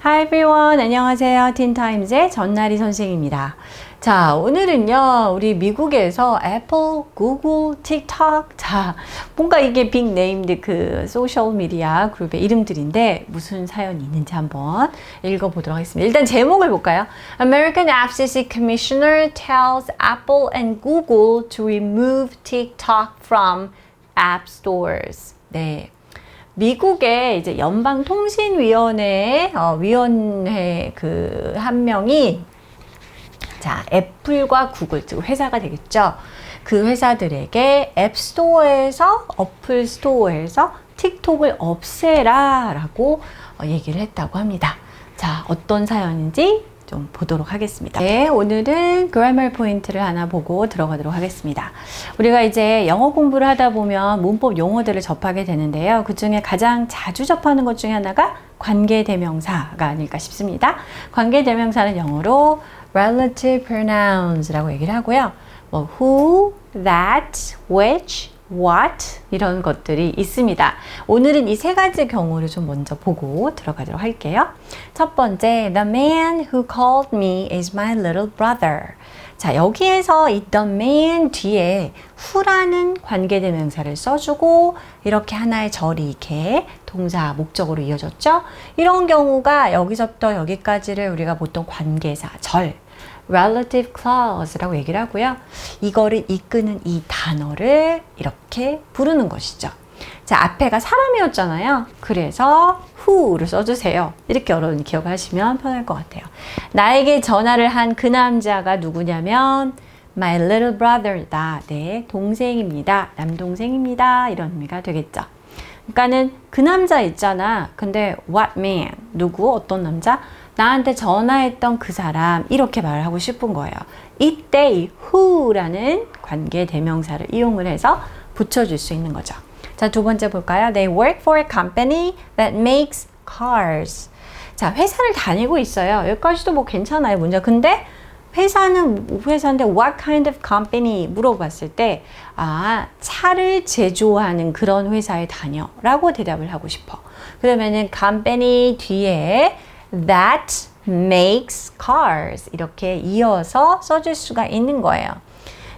Hi everyone. 안녕하세요. 틴타임즈의 전나리 선생입니다. 자, 오늘은요, 우리 미국에서 애플, 구글, 틱톡, 자, 뭔가 이게 빅네임드 그 소셜미디어 그룹의 이름들인데 무슨 사연이 있는지 한번 읽어보도록 하겠습니다. 일단 제목을 볼까요? American FCC Commissioner tells Apple and Google to remove TikTok from app stores. 네. 미국의 이제 연방통신위원회 위원회 그 한 명이 자 애플과 구글 즉 회사가 되겠죠. 그 회사들에게 앱스토어에서 어플 스토어에서 틱톡을 없애라라고 얘기를 했다고 합니다. 자 어떤 사연인지 좀 보도록 하겠습니다. 네, 오늘은 그래머 포인트를 하나 보고 들어가도록 하겠습니다. 우리가 이제 영어 공부를 하다 보면 문법 용어들을 접하게 되는데요. 그 중에 가장 자주 접하는 것 중에 하나가 관계대명사가 아닐까 싶습니다. 관계대명사는 영어로 relative pronouns라고 얘기를 하고요. 뭐 who, that, which, what 이런 것들이 있습니다. 오늘은 이 세 가지 경우를 좀 먼저 보고 들어가도록 할게요. 첫 번째, the man who called me is my little brother. 자, 여기에서 이 the man 뒤에 who라는 관계대명사를 써주고 이렇게 하나의 절이 이렇게 동사 목적으로 이어졌죠. 이런 경우가 여기서부터 여기까지를 우리가 보통 관계사, 절 relative clause라고 얘기를 하고요. 이거를 이끄는 이 단어를 이렇게 부르는 것이죠. 자, 앞에가 사람이었잖아요. 그래서 who를 써주세요. 이렇게 여러분 기억하시면 편할 것 같아요. 나에게 전화를 한 그 남자가 누구냐면 my little brother다. 네, 동생입니다. 남동생입니다. 이런 의미가 되겠죠. 그러니까는 그 남자 있잖아. 근데 what man? 누구? 어떤 남자? 나한테 전화했던 그 사람 이렇게 말을 하고 싶은 거예요. 이때 이 who라는 관계 대명사를 이용을 해서 붙여줄 수 있는 거죠. 자, 두 번째 볼까요? They work for a company that makes cars. 자, 회사를 다니고 있어요. 여기까지도 뭐 괜찮아요. 문제. 근데 회사는 회사인데 what kind of company 물어봤을 때 차를 제조하는 그런 회사에 다녀 라고 대답을 하고 싶어. 그러면은 company 뒤에 that makes cars 이렇게 이어서 써줄 수가 있는 거예요.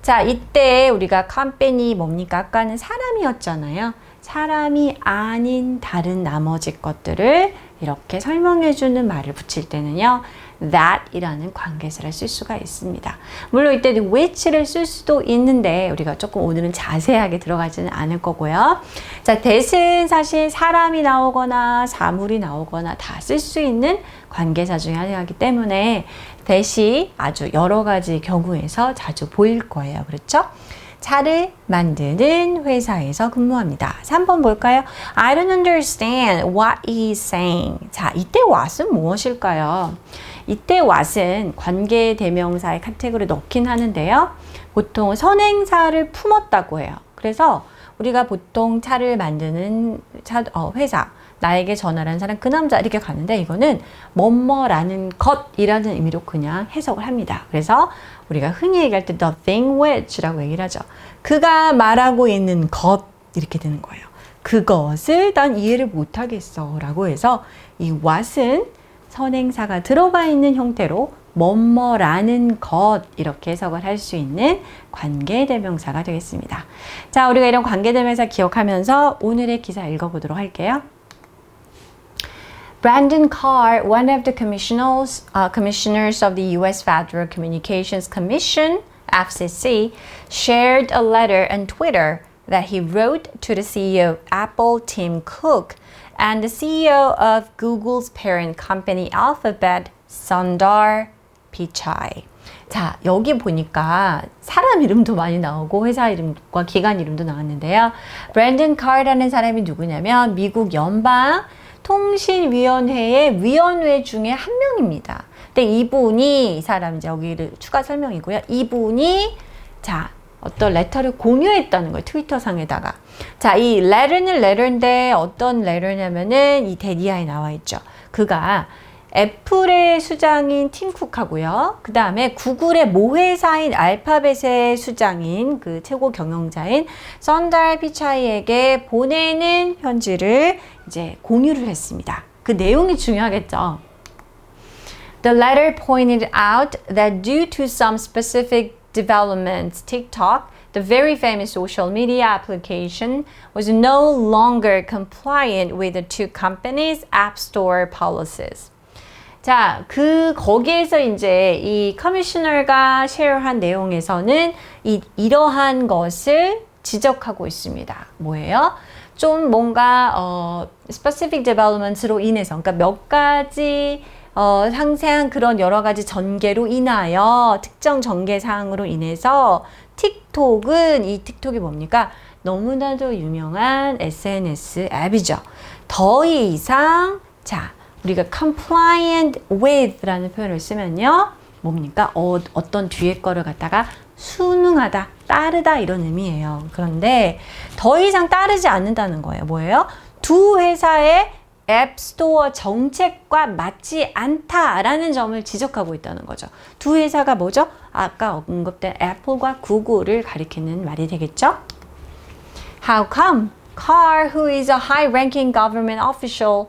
자, 이때 우리가 company 뭡니까? 아까는 사람이었잖아요. 사람이 아닌 다른 나머지 것들을 이렇게 설명해주는 말을 붙일 때는요. that 이라는 관계사를 쓸 수가 있습니다. 물론 이때는 which를 쓸 수도 있는데 우리가 조금 오늘은 자세하게 들어가지는 않을 거고요. 자, that은 사실 사람이 나오거나 사물이 나오거나 다 쓸 수 있는 관계사 중에 하나이기 때문에 that이 아주 여러 가지 경우에서 자주 보일 거예요. 그렇죠? 차를 만드는 회사에서 근무합니다. 3번 볼까요? I don't understand what he's saying. 자, 이때 what은 무엇일까요? 이때 what은 관계대명사의 카테고리에 넣긴 하는데요. 보통 선행사를 품었다고 해요. 그래서 우리가 보통 차를 만드는 회사, 나에게 전화를 한 사람, 그 남자 이렇게 가는데 이거는 뭐뭐라는 것이라는 의미로 그냥 해석을 합니다. 그래서 우리가 흔히 얘기할 때 the thing which라고 얘기를 하죠. 그가 말하고 있는 것 이렇게 되는 거예요. 그것을 난 이해를 못하겠어 라고 해서 이 what은 선행사가 들어가 있는 형태로 뭐뭐라는 것 이렇게 해석을 할 수 있는 관계대명사가 되겠습니다. 자, 우리가 이런 관계대명사 기억하면서 오늘의 기사 읽어보도록 할게요. Brandon Carr, one of the commissioners of the U.S. Federal Communications Commission, FCC, shared a letter on Twitter that he wrote to the CEO of Apple, Tim Cook, and the CEO of Google's parent company Alphabet, Sundar Pichai. 자, 여기 보니까 사람 이름도 많이 나오고 회사 이름과 기관 이름도 나왔는데요. 브랜든 카라는 사람이 누구냐면 미국 연방 통신위원회의 위원회 중에 한 명입니다. 근데 이분이 이 사람 이제 여기를 추가 설명이고요. 이분이 자 어떤 레터를 공유했다는 거예요. 트위터 상에다가. 자, 이 letter는 letter인데 어떤 letter냐면은 이 대디아에 나와 있죠. 그가 애플의 수장인 팀 쿡하고요. 그 다음에 구글의 모회사인 알파벳의 수장인 그 최고 경영자인 선달 피차이에게 보내는 편지를 이제 공유를 했습니다. 그 내용이 중요하겠죠. The letter pointed out that due to some specific developments, TikTok, the very famous social media application, was no longer compliant with the two companies' app store policies. 자, 거기에서 이제 이 커미셔너가 쉐어한 내용에서는 이러한 것을 지적하고 있습니다. 뭐예요? 좀 뭔가 specific developments로 인해서, 그러니까 몇 가지 상세한 그런 여러 가지 전개로 인하여 특정 전개 사항으로 인해서 이 틱톡이 뭡니까? 너무나도 유명한 SNS 앱이죠. 더 이상 자 우리가 compliant with 라는 표현을 쓰면요. 뭡니까? 어떤 뒤에 거를 갖다가 순응하다, 따르다 이런 의미예요. 그런데 더 이상 따르지 않는다는 거예요. 뭐예요? 두 회사의 앱스토어 정책과 맞지 않다라는 점을 지적하고 있다는 거죠. 두 회사가 뭐죠? 아까 언급된 애플과 구글을 가리키는 말이 되겠죠? How come? Carr, who is a high-ranking government official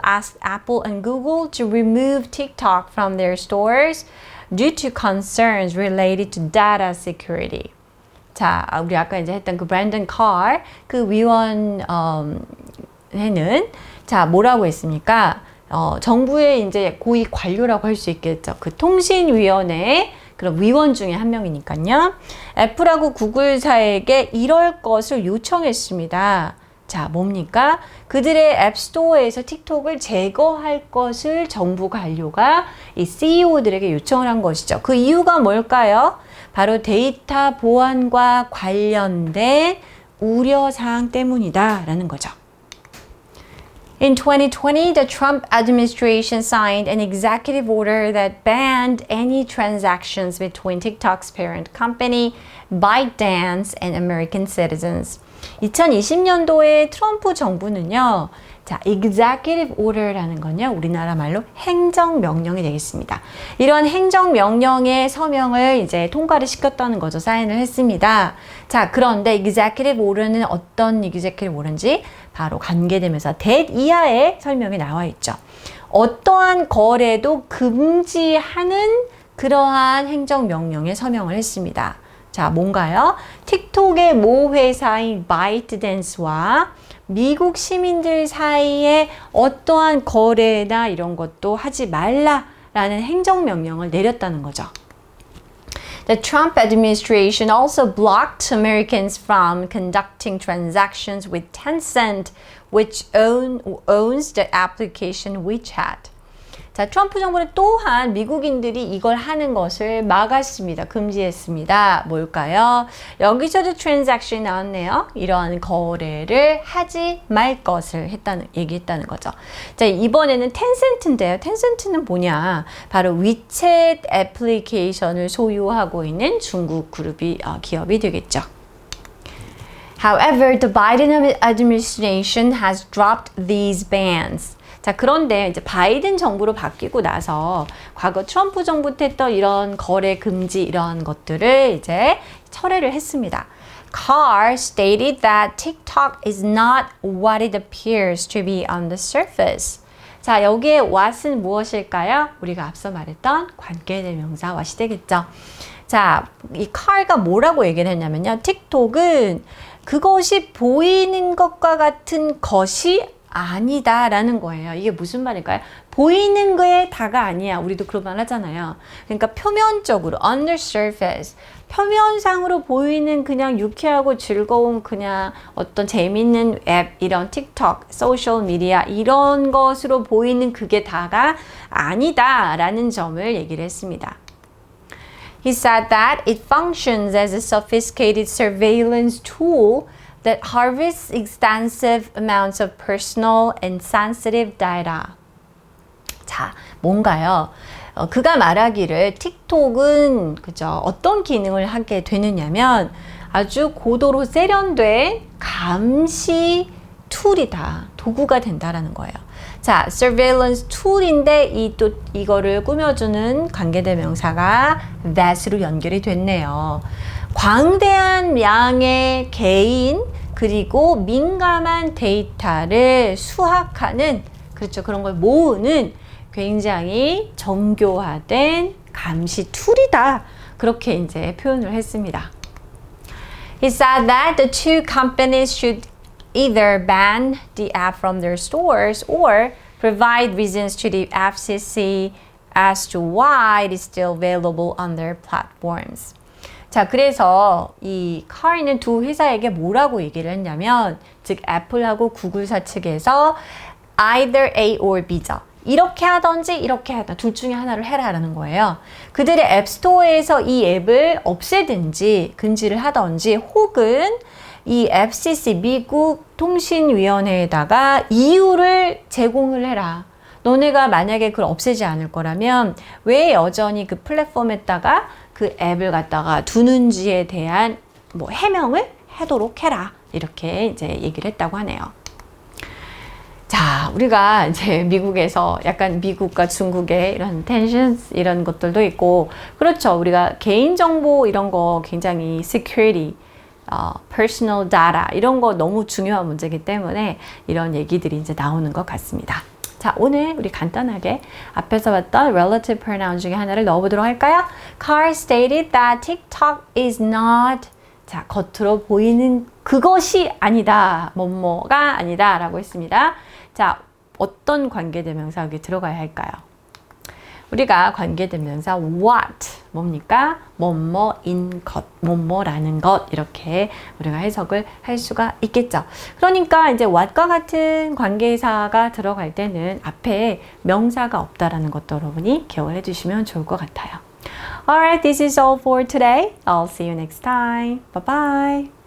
asked Apple and Google to remove TikTok from their stores due to concerns related to data security. 자, 우리 아까 이제 했던 그 브랜든 칼, 그 위원, 해는 자 뭐라고 했습니까? 정부의 이제 고위 관료라고 할 수 있겠죠. 그 통신위원회 그런 위원 중에 한 명이니까요. 애플하고 구글사에게 이럴 것을 요청했습니다. 자 뭡니까? 그들의 앱스토어에서 틱톡을 제거할 것을 정부 관료가 이 CEO들에게 요청을 한 것이죠. 그 이유가 뭘까요? 바로 데이터 보안과 관련된 우려사항 때문이다 라는 거죠. In 2020, the Trump administration signed an executive order that banned any transactions between TikTok's parent company, ByteDance, and American citizens. 2020년도에 트럼프 정부는요, 자, executive order라는 건요, 우리나라 말로 행정명령이 되겠습니다. 이런 행정명령의 서명을 이제 통과를 시켰다는 거죠. 사인을 했습니다. 자, 그런데 executive order는 어떤 executive order인지 바로 관계되면서 that 이하의 설명이 나와 있죠. 어떠한 거래도 금지하는 그러한 행정명령에 서명을 했습니다. 자, 뭔가요? 틱톡의 모 회사인 바이트댄스와 미국 시민들 사이에 어떠한 거래나 이런 것도 하지 말라라는 행정명령을 내렸다는 거죠. The Trump administration also blocked Americans from conducting transactions with Tencent, which owns the application WeChat. 자, 트럼프 정부는 또한 미국인들이 이걸 하는 것을 막았습니다. 금지했습니다. 뭘까요? 여기서도 트랜잭션이 나왔네요. 이러한 거래를 하지 말 것을 얘기했다는 거죠. 자, 이번에는 텐센트인데요. 텐센트는 뭐냐? 바로 위챗 애플리케이션을 소유하고 있는 중국 기업이 되겠죠. However, the Biden administration has dropped these bans. 자, 그런데 이제 바이든 정부로 바뀌고 나서 과거 트럼프 정부 때 했던 이런 거래 금지 이런 것들을 이제 철회를 했습니다. Carr stated that TikTok is not what it appears to be on the surface. 자, 여기에 what은 무엇일까요? 우리가 앞서 말했던 관계대명사 what이 되겠죠. 자, 이 Carr가 뭐라고 얘기를 했냐면요. 틱톡은 그것이 보이는 것과 같은 것이 아니다라는 거예요. 이게 무슨 말일까요? 보이는 거에 다가 아니야. 우리도 그런 말 하잖아요. 그러니까 표면적으로 on the surface 표면상으로 보이는 그냥 유쾌하고 즐거운 그냥 어떤 재밌는 앱 이런 틱톡, 소셜 미디어 이런 것으로 보이는 그게 다가 아니다라는 점을 얘기를 했습니다. He said that it functions as a sophisticated surveillance tool that harvests extensive amounts of personal and sensitive data. 자, 뭔가요? 그가 말하기를 틱톡은 그죠? 어떤 기능을 하게 되느냐면 아주 고도로 세련된 감시 툴이다. 도구가 된다라는 거예요. 자, surveillance tool인데 이거를 꾸며주는 관계대명사가 that으로 연결이 됐네요. 광대한 양의 개인 그리고 민감한 데이터를 수확하는 그렇죠. 그런 걸 모으는 굉장히 정교화된 감시 툴이다. 그렇게 이제 표현을 했습니다. He said that the two companies should either ban the app from their stores or provide reasons to the FCC as to why it is still available on their platforms. 자, 그래서 이 카리는 두 회사에게 뭐라고 얘기를 했냐면, 즉 애플하고 구글사 측에서 either A or B죠. 이렇게 하든지 이렇게 하든 둘 중에 하나를 해라라는 거예요. 그들의 앱스토어에서 이 앱을 없애든지 금지를 하든지 혹은 이 FCC 미국 통신위원회에다가 이유를 제공을 해라. 너네가 만약에 그걸 없애지 않을 거라면 왜 여전히 그 플랫폼에다가 그 앱을 갖다가 두는지에 대한 뭐 해명을 하도록 해라. 이렇게 이제 얘기를 했다고 하네요. 자, 우리가 이제 미국에서 약간 미국과 중국의 이런 텐션스 이런 것들도 있고, 그렇죠. 우리가 개인정보 이런 거 굉장히 security, personal data 이런 거 너무 중요한 문제이기 때문에 이런 얘기들이 이제 나오는 것 같습니다. 자, 오늘 우리 간단하게 앞에서 봤던 relative pronoun 중에 하나를 넣어보도록 할까요? Carr stated that TikTok is not, 자, 겉으로 보이는 그것이 아니다. 뭐뭐가 아니다. 라고 했습니다. 자, 어떤 관계대명사 여기 들어가야 할까요? 우리가 관계대명사 what, 뭡니까? 뭐뭐인 것, 뭐뭐라는 것 이렇게 우리가 해석을 할 수가 있겠죠. 그러니까 이제 what과 같은 관계사가 들어갈 때는 앞에 명사가 없다라는 것도 여러분이 기억을 해주시면 좋을 것 같아요. Alright, this is all for today. I'll see you next time. Bye bye.